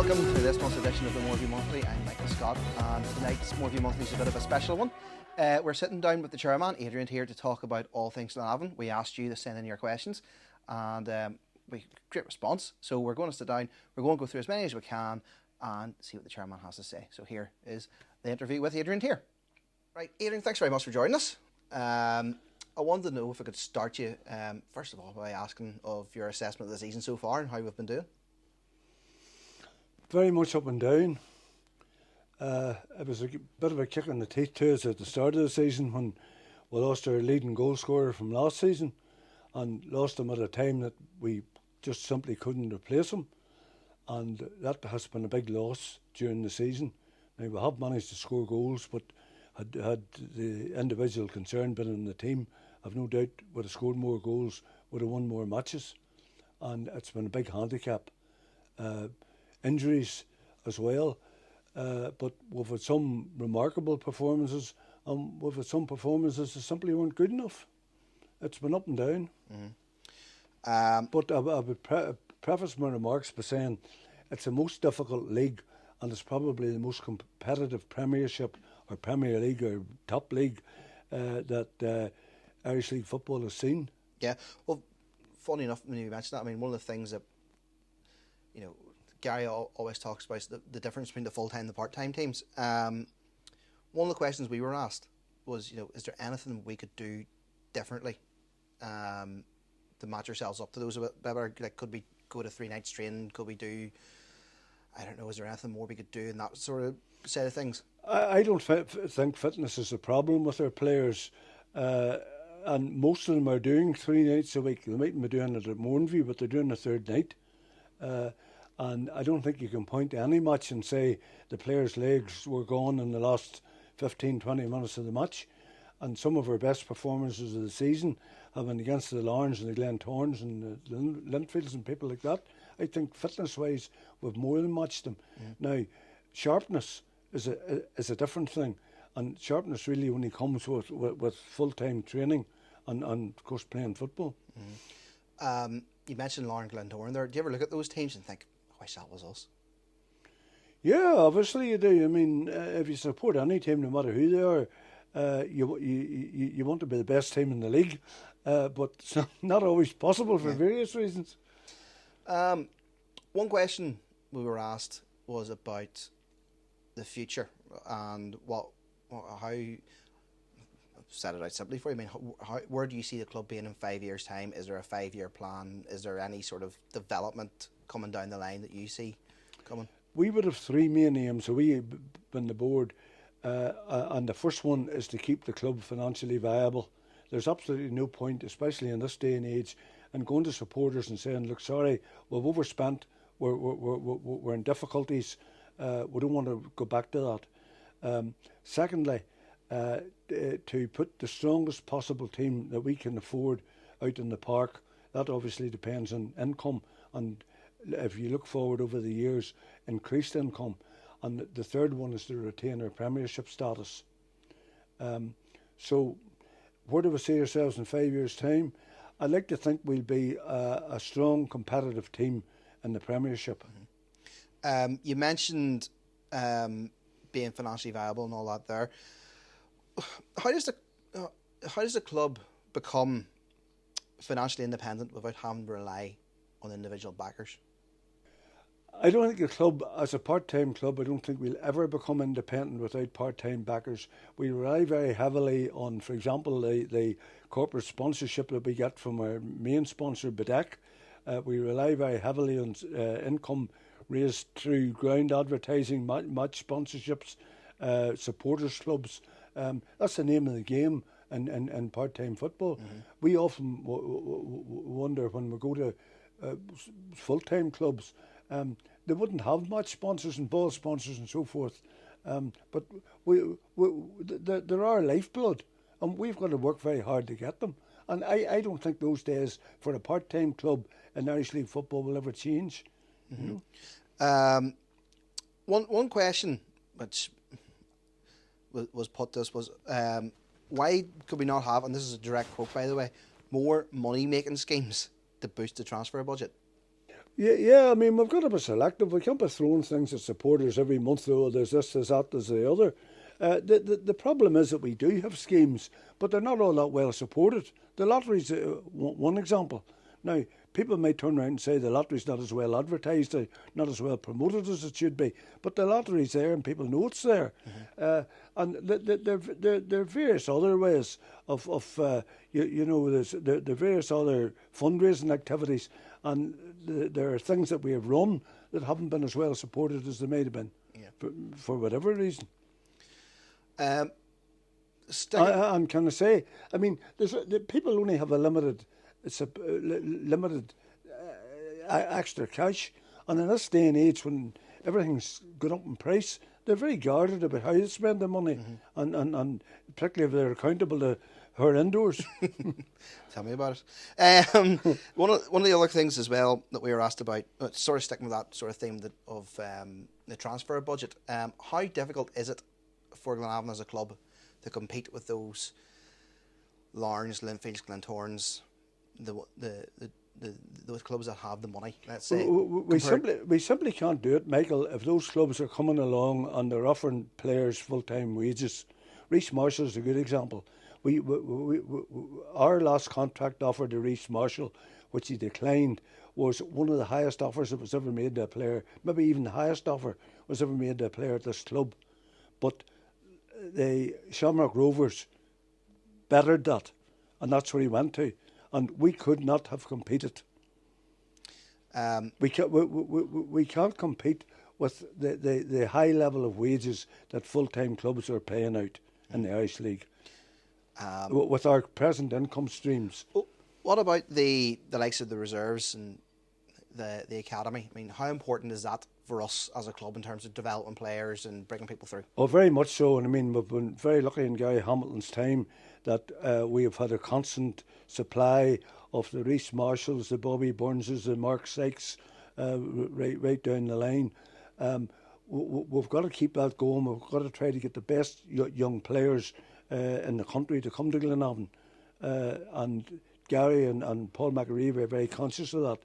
welcome to this month's edition of the Mourneview Monthly. I'm Michael Scott, and tonight's Mourneview Monthly is a bit of a special one. We're sitting down with the chairman, Adrian, here to talk about all things Glenavon. We asked you to send in your questions, and we great response. So we're going to sit down, we're going to go through as many as we can and see what the chairman has to say. So here is the interview with Adrian here. Right, Adrian, thanks very much for joining us. I wanted to know if I could start you, first of all, by asking of your assessment of the season so far and how we've been doing. Very much up and down. It was a bit of a kick in the teeth to us at the start of the season when we lost our leading goal scorer from last season and lost him at a time that we just simply couldn't replace him, and that has been a big loss during the season. Now, we have managed to score goals, but had the individual concern been in the team, I've no doubt would have scored more goals, would have won more matches, and it's been a big handicap. Injuries as well, but we've had some remarkable performances, and we've had some performances that simply weren't good enough. It's been up and down. Mm-hmm. But I would preface my remarks by saying it's the most difficult league, and it's probably the most competitive Premiership or Premier League or top league that Irish League football has seen. Yeah, well, funny enough, when you mentioned that, I mean, one of the things that, you know, Gary always talks about the difference between the full-time and the part-time teams. One of the questions we were asked was, you know, is there anything we could do differently to match ourselves up to those a bit better? Like, could we go to 3 nights training? Could we do, I don't know, is there anything more we could do in that sort of side of things? I don't think fitness is a problem with our players, and most of them are doing 3 nights a week. They mightn't be doing it at Mourneview, but they're doing a third night. And I don't think you can point to any match and say the players' legs were gone in the last 15, 20 minutes of the match. And some of our best performances of the season have been against the Larns and the Glentorns and the Linfields and people like that. I think fitness-wise, we've more than matched them. Now, sharpness is a different thing. And sharpness really only comes with full-time training and of course, playing football. You mentioned Larne and Glentoran there. Do you ever look at those teams and think, I wish that was us? Yeah, obviously you do. I mean, if you support any team, no matter who they are, you want to be the best team in the league, but it's not always possible for various reasons. One question we were asked was about the future and how. I've set it out simply for you. I mean, where do you see the club being in 5 years' time? Is there a 5-year plan? Is there any sort of development coming down the line that you see coming? We would have 3 main aims. So we've been the board, and the first one is to keep the club financially viable. There's absolutely no point, especially in this day and age, in going to supporters and saying, look, sorry, we've overspent, we're in difficulties, we don't want to go back to that. Secondly, to put the strongest possible team that we can afford out in the park. That obviously depends on income, and if you look forward over the years, increased income. And the third one is to retain our Premiership status. So where do we see ourselves in 5 years' time? I'd like to think we'll be a strong competitive team in the Premiership. Mm-hmm. You mentioned being financially viable and all that there. How does the club become financially independent without having to rely on individual backers? I don't think the club, as a part-time club, I don't think we'll ever become independent without part-time backers. We rely very heavily on, for example, the corporate sponsorship that we get from our main sponsor, Bedek. We rely very heavily on income raised through ground advertising, match sponsorships, supporters clubs. That's the name of the game in part-time football. Mm-hmm. We often wonder when we go to full-time clubs, they wouldn't have much sponsors and ball sponsors and so forth. But they're our lifeblood, and we've got to work very hard to get them. And I don't think those days for a part-time club in Irish League football will ever change. Mm-hmm. You know? One question which was put to us was, why could we not have, and this is a direct quote by the way, more money-making schemes to boost the transfer budget? Yeah, I mean, we've got to be selective. We can't be throwing things at supporters every month, though. There's this, there's that, there's the other. The problem is that we do have schemes, but they're not all that well supported. The lottery's one example. Now, people may turn around and say the lottery's not as well advertised, not as well promoted as it should be, but the lottery's there and people know it's there. And there are various other ways of there are various other fundraising activities, and there are things that we have run that haven't been as well supported as they may have been, for whatever reason. And can I say, I mean, people only have a limited extra cash, and in this day and age when everything's gone up in price, they're very guarded about how they spend their money, and particularly if they're accountable to her indoors. Tell me about it. One of the other things as well that we were asked about, sort of sticking with that sort of theme of the transfer budget, how difficult is it for Glenavon as a club to compete with those Larnes, Linfields, Glentorns, those clubs that have the money? Let's say we simply can't do it, Michael. If those clubs are coming along and they're offering players full-time wages, Reece Marshall is a good example. Our last contract offer to Reece Marshall, which he declined, was one of the highest offers that was ever made to a player. Maybe even the highest offer was ever made to a player at this club. But the Shamrock Rovers bettered that, and that's where he went to, and we could not have competed. We can't compete with the high level of wages that full-time clubs are paying out in the Irish League with our present income streams. What about the likes of the reserves and the academy? I mean, how important is that for us as a club in terms of developing players and bringing people through? Oh, very much so. And I mean, we've been very lucky in Gary Hamilton's time that we have had a constant supply of the Reece Marshalls, the Bobby Burnses, the Mark Sykes, right down the line. We've got to keep that going. We've got to try to get the best young players in the country to come to Glenavon. And Gary and Paul McAreevy are very conscious of that.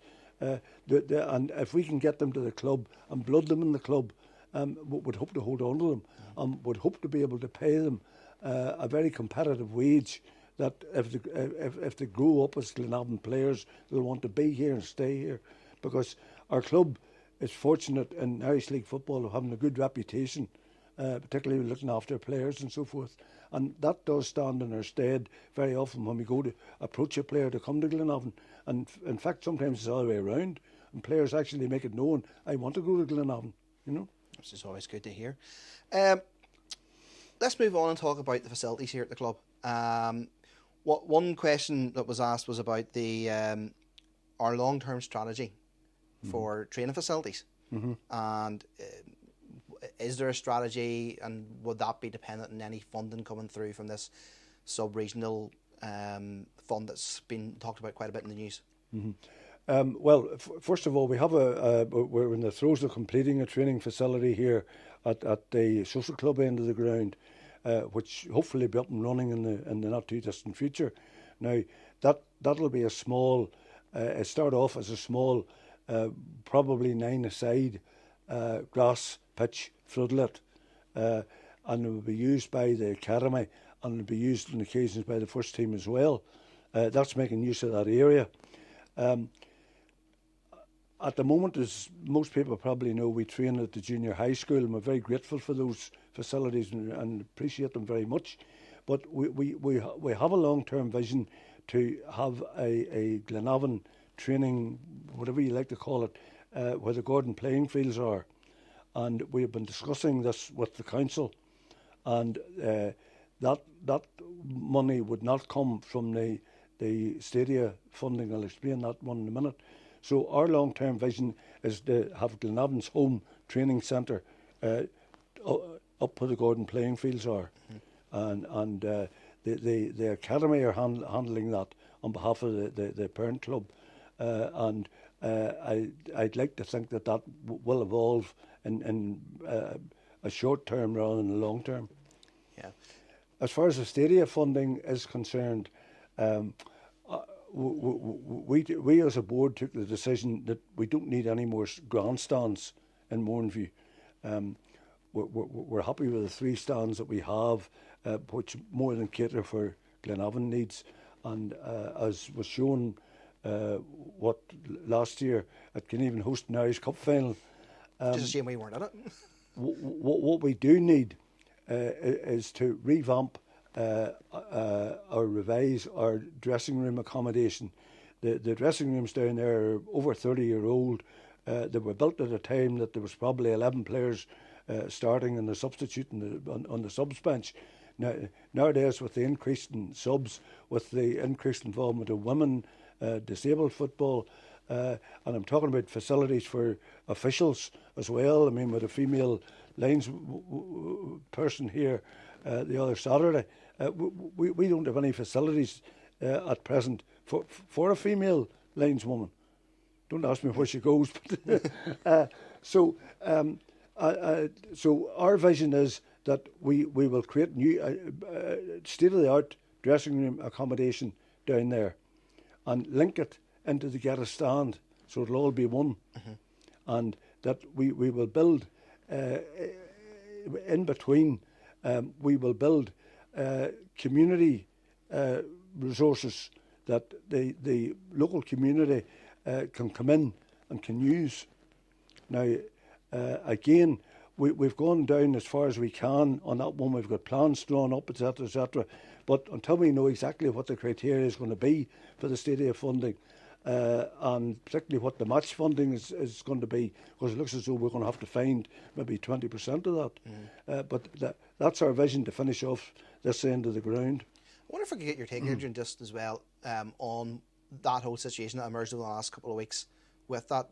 And if we can get them to the club and blood them in the club, we would hope to hold on to them, and would hope to be able to pay them a very competitive wage that if they grow up as Glenavon players, they'll want to be here and stay here, because our club is fortunate in Irish League football of having a good reputation, particularly looking after players and so forth. And that does stand in our stead very often when we go to approach a player to come to Glenavon. And in fact, sometimes it's all the way around, and players actually make it known, I want to go to Glenavon, you know. Which is always good to hear. Let's move on and talk about the facilities here at the club. One question that was asked was about our long-term strategy for training facilities. And is there a strategy, and would that be dependent on any funding coming through from this sub-regional fund that's been talked about quite a bit in the news? Well, first of all, we have we're in the throes of completing a training facility here at the social club end of the ground, which hopefully will be up and running in the not too distant future. Now, that'll be a small, start off as a small, probably 9-a-side grass pitch floodlit, and it will be used by the academy, and it will be used on occasions by the first team as well. That's making use of that area. At the moment, as most people probably know, we train at the junior high school, and we're very grateful for those facilities and appreciate them very much. But we have a long-term vision to have a Glenavon training, whatever you like to call it, where the Gordon playing fields are. And we have been discussing this with the council, and that money would not come from the Stadia funding. I'll explain that one in a minute. So our long-term vision is to have Glenavon's home training centre up where the Gordon playing fields are, and the academy are handling that on behalf of the parent club, and I'd like to think that will evolve in a short term rather than a long term. Yeah. As far as the Stadia funding is concerned, we as a board took the decision that we don't need any more grandstands in Mourneview. We're happy with the 3 stands that we have, which more than cater for Glenavon needs. And as was shown last year at Glenavon hosting the Irish Cup final. Just a shame we weren't in it. What we do need is to revamp or revise our dressing room accommodation. The dressing rooms down there are over 30-year-old. They were built at a time that there was probably 11 players starting and a substitute on the subs bench. Nowadays, with the increase in subs, with the increased involvement of women, disabled football, and I'm talking about facilities for officials as well. I mean, with a female lines person here the other Saturday, we don't have any facilities at present for a female lineswoman. Don't ask me where she goes. But so our vision is that we will create new state-of-the-art dressing room accommodation down there and link it into the Get a Stand, so it'll all be one. And that we will build in between, we will build community resources that the local community can come in and can use. Now, again, we've gone down as far as we can on that one. We've got plans drawn up, etc., etc. But until we know exactly what the criteria is going to be for the Stadia funding, and particularly what the match funding is going to be, because it looks as though we're going to have to find maybe 20% of that. But that's our vision to finish off this end of the ground. I wonder if I could get your take, Adrian, just as well on that whole situation that emerged over the last couple of weeks with that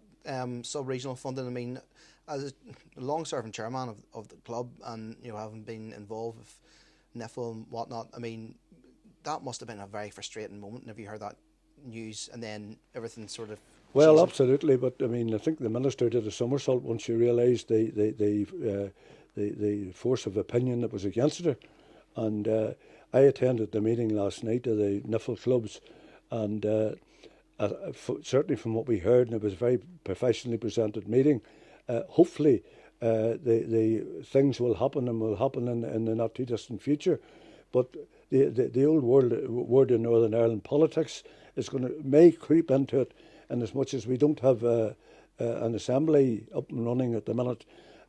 sub-regional funding. I mean, as a long-serving chairman of the club, and having been involved with NIFL and whatnot, I mean, that must have been a very frustrating moment. Have you heard that news and then everything sort of? Well, absolutely, but I mean, I think the minister did a somersault once she realised the force of opinion that was against her. And I attended the meeting last night of the NIFL clubs, and certainly from what we heard, and it was a very professionally presented meeting. Hopefully, the things will happen and will happen in the not too distant future. But the old word in Northern Ireland politics is may creep into it, and as much as we don't have an assembly up and running at the minute,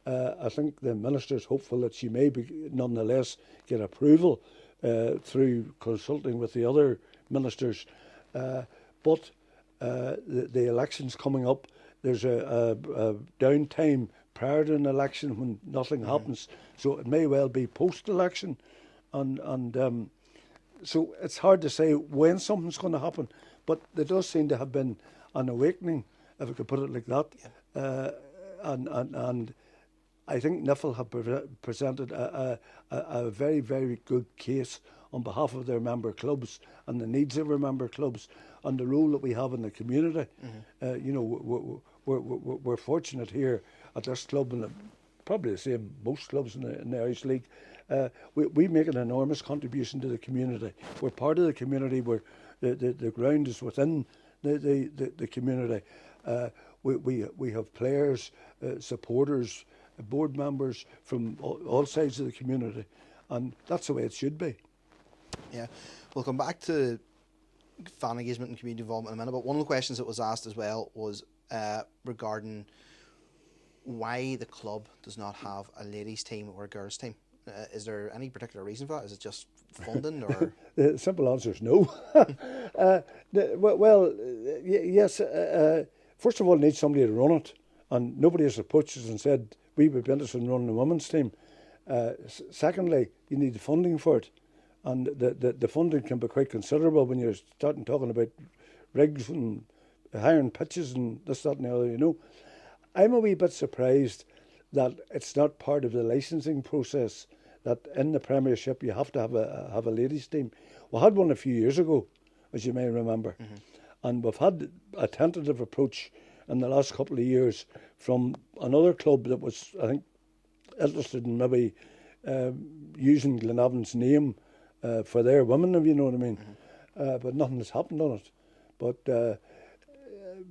I think the minister's hopeful that she may nonetheless get approval through consulting with the other ministers. But the election's coming up. There's a downtime prior to an election when nothing happens, so it may well be post-election, and so it's hard to say when something's going to happen. But there does seem to have been an awakening, if I could put it like that, and I think NIFL have presented a very, very good case on behalf of their member clubs and the needs of our member clubs and the role that we have in the community. We're fortunate here at this club, and probably the same most clubs in the Irish League. We make an enormous contribution to the community. We're part of the community. The ground is within the community. We have players, supporters, board members from all sides of the community, and that's the way it should be. Yeah, we'll come back to fan engagement and community involvement in a minute, but one of the questions that was asked as well was regarding why the club does not have a ladies team or a girls team. Is there any particular reason for that? Is it just funding, or? The simple answer is no. Yes. First of all, it needs somebody to run it, and nobody has approached us and said we would be interested in running a women's team. Secondly, you need the funding for it, and the funding can be quite considerable when you're talking about rigs and hiring pitches and this, that, and the other. I'm a wee bit surprised that it's not part of the licensing process, that in the Premiership you have to have a ladies team. We had one a few years ago, as you may remember, and we've had a tentative approach in the last couple of years from another club that was, I think, interested in maybe using Glenavon's name for their women, if you know what I mean. But nothing has happened on it. But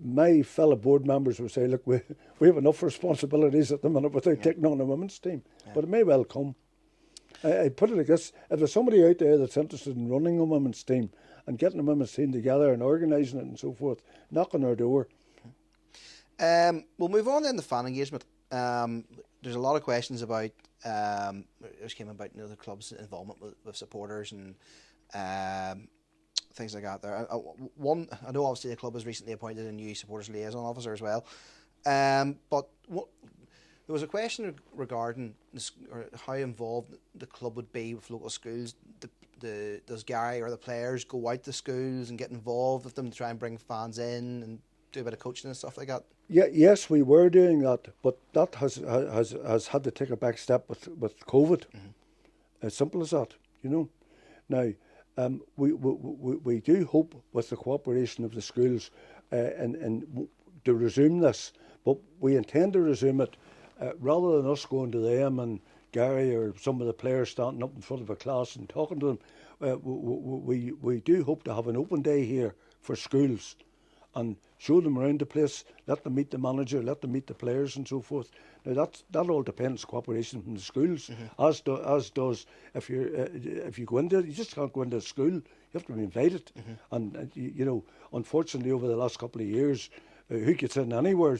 my fellow board members would say, look, we have enough responsibilities at the minute without taking on a women's team. Yeah. But it may well come. I put it like this, if there's somebody out there that's interested in running a women's team and getting a women's team together and organising it and so forth, knock on our door. We'll move on then to fan engagement. There's a lot of questions about, which came about the club's involvement with supporters and things like that. There, I know obviously the club has recently appointed a new supporters liaison officer as well, but there was a question regarding how involved the club would be with local schools. Does Gary or the players go out to schools and get involved with them to try and bring fans in and do a bit of coaching and stuff like that? Yeah, yes, we were doing that, but that has had to take a back step with COVID. As simple as that, you know. Now, we do hope with the cooperation of the schools and to resume this, but we intend to resume it rather than us going to them and Gary or some of the players standing up in front of a class and talking to them. We do hope to have an open day here for schools and show them around the place, let them meet the manager, let them meet the players and so forth. Now that all depends cooperation from the schools, as does if you go into it, you just can't go into a school. You have to be invited, and you know, unfortunately, over the last couple of years, who gets in anywhere?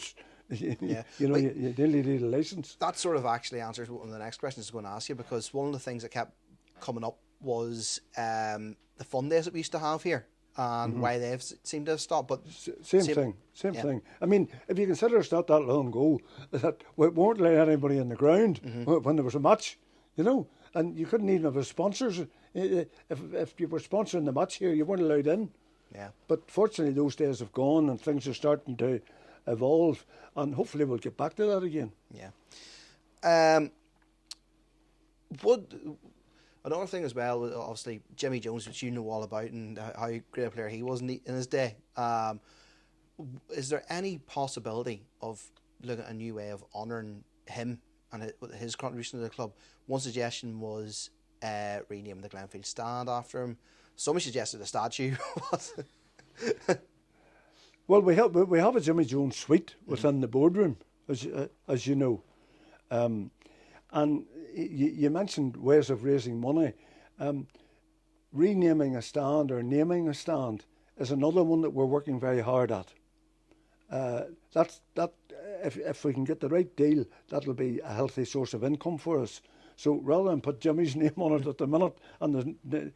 You nearly need a license. That sort of actually answers one of the next questions I was going to ask you, because one of the things that kept coming up was the fun days that we used to have here. And why they've seemed to have stopped, but same thing. I mean, if you consider it's not that long ago that we weren't letting anybody in the ground when there was a match, you know, and you couldn't even have a sponsors. If you were sponsoring the match here, you weren't allowed in. Yeah. But fortunately, those days have gone, and things are starting to evolve, and hopefully we'll get back to that again. Yeah. Another thing as well, obviously, Jimmy Jones, which you know all about, and how great a player he was in his day. Is there any possibility of looking at a new way of honouring him and his contribution to the club? One suggestion was rename the Glenfield stand after him. Somebody suggested a statue. Well, we have a Jimmy Jones suite within the boardroom, as you know. And you mentioned ways of raising money. Renaming a stand or naming a stand is another one that we're working very hard at. If we can get the right deal, that'll be a healthy source of income for us. So rather than put Jimmy's name on it at the minute, and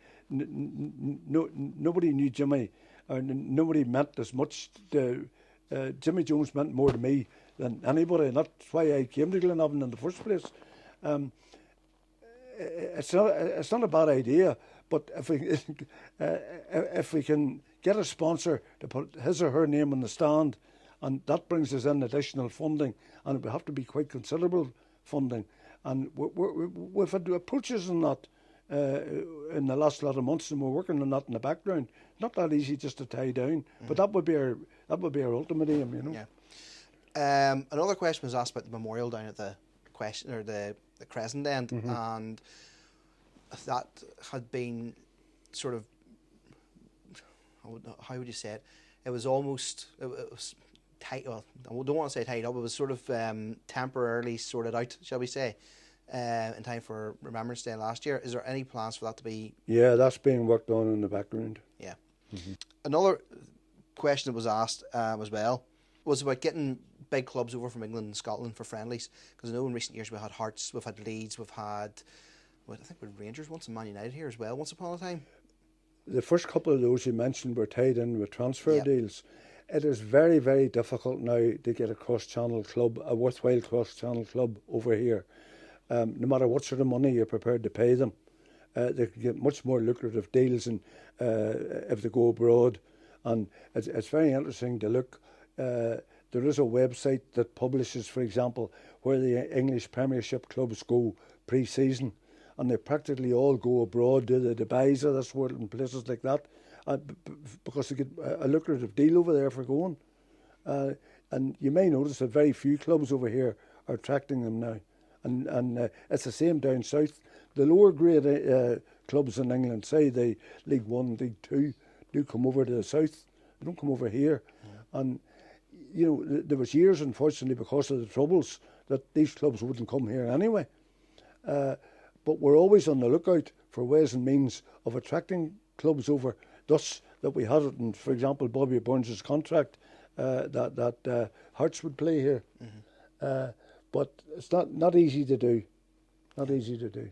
nobody knew Jimmy, or nobody meant as much. Jimmy Jones meant more to me than anybody, and that's why I came to Glenavon in the first place. It's not a bad idea, but if we can get a sponsor to put his or her name on the stand, and that brings us in additional funding, and it will have to be quite considerable funding, and we've had approaches on that in the last lot of months, and we're working on that in the background. Not that easy just to tie down, but that would be our ultimate aim, you know. Yeah. Another question was asked about the memorial down at the Crescent end, and that had been sort of, how would you say it? It was almost, it was tight. Well, I don't want to say tied up. It was sort of temporarily sorted out, shall we say, in time for Remembrance Day last year. Is there any plans for that to be? Yeah, that's being worked on in the background. Yeah. Another question that was asked as well was about getting big clubs over from England and Scotland for friendlies, because I know in recent years we've had Hearts, we've had Leeds, we've had, I think we had Rangers once, and Man United here as well once upon a time. The first couple of those you mentioned were tied in with transfer deals. It is very, very difficult now to get a cross-channel club, a worthwhile cross-channel club over here. No matter what sort of money you're prepared to pay them, they can get much more lucrative deals if they go abroad. And it's very interesting to look. There is a website that publishes, for example, where the English Premiership clubs go pre-season, and they practically all go abroad to the Dubais of this world and places like that, because they get a lucrative deal over there for going. And you may notice that very few clubs over here are attracting them now. And it's the same down south. The lower grade clubs in England, say the League 1, League 2, do come over to the south They don't come over here. And, you know, there was years, unfortunately, because of the troubles, that these clubs wouldn't come here anyway. But we're always on the lookout for ways and means of attracting clubs over. Thus, that we had it in, for example, Bobby Burns' contract, that Hearts would play here. But it's not easy to do. Not easy to do.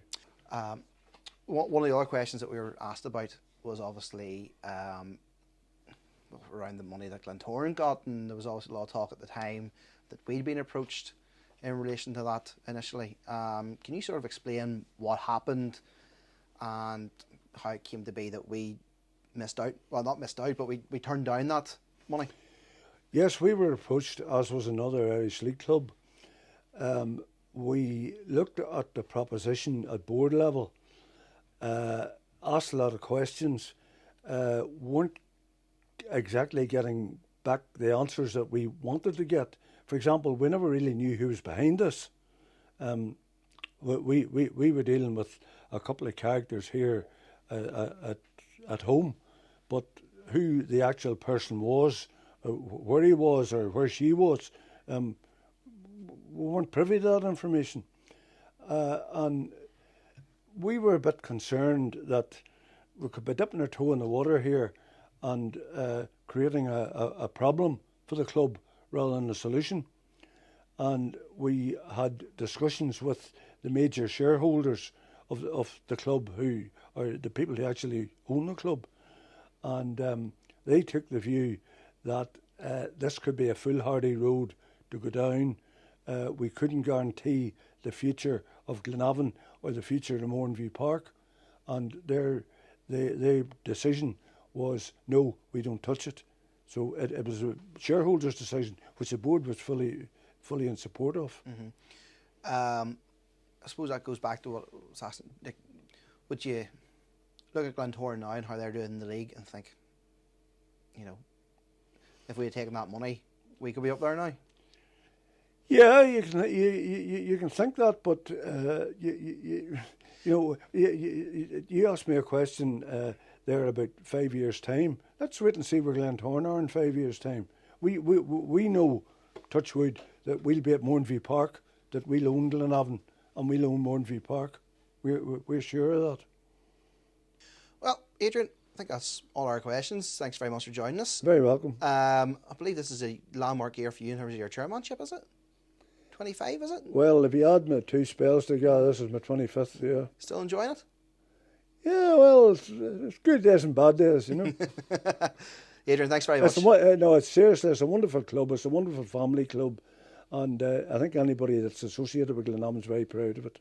One of the other questions that we were asked about was obviously around the money that Glentoran got, and there was obviously a lot of talk at the time that we'd been approached in relation to that initially. Can you sort of explain what happened and how it came to be that we missed out? Well, not missed out, but we turned down that money. Yes, we were approached, as was another Irish League club. We looked at the proposition at board level, asked a lot of questions, weren't exactly getting back the answers that we wanted to get. For example, we never really knew who was behind us. We were dealing with a couple of characters here at home, but who the actual person was, where he was or where she was, we weren't privy to that information. And we were a bit concerned that we could be dipping our toe in the water here and creating a problem for the club rather than a solution. And we had discussions with the major shareholders of the club, who are the people who actually own the club. And they took the view that this could be a foolhardy road to go down. We couldn't guarantee the future of Glenavon or the future of Mourneview Park. And their decision was, no, we don't touch it. So it was a shareholders' decision, which the board was fully in support of. I suppose that goes back to what I was asking. Like, would you look at Glentoran now and how they're doing in the league and think, you know, if we had taken that money, we could be up there now? Yeah, you can think that, but you asked me a question there about 5 years' time. Let's wait and see where Glentoran are in 5 years' time. We know, touch wood, that we'll be at Mourneview Park, that we'll own Glenavon and we'll own Mourneview Park. We're sure of that. Well, Adrian, I think that's all our questions. Thanks very much for joining us. Very welcome. I believe this is a landmark year for you in terms of your chairmanship, is it? 25, is it? Well, if you add my 2 spells together, this is my 25th year. Still enjoying it? Yeah, well, it's good days and bad days, you know. Adrian, thanks very much. No, it's seriously, it's a wonderful club. It's a wonderful family club. And I think anybody that's associated with Glenavon is very proud of it.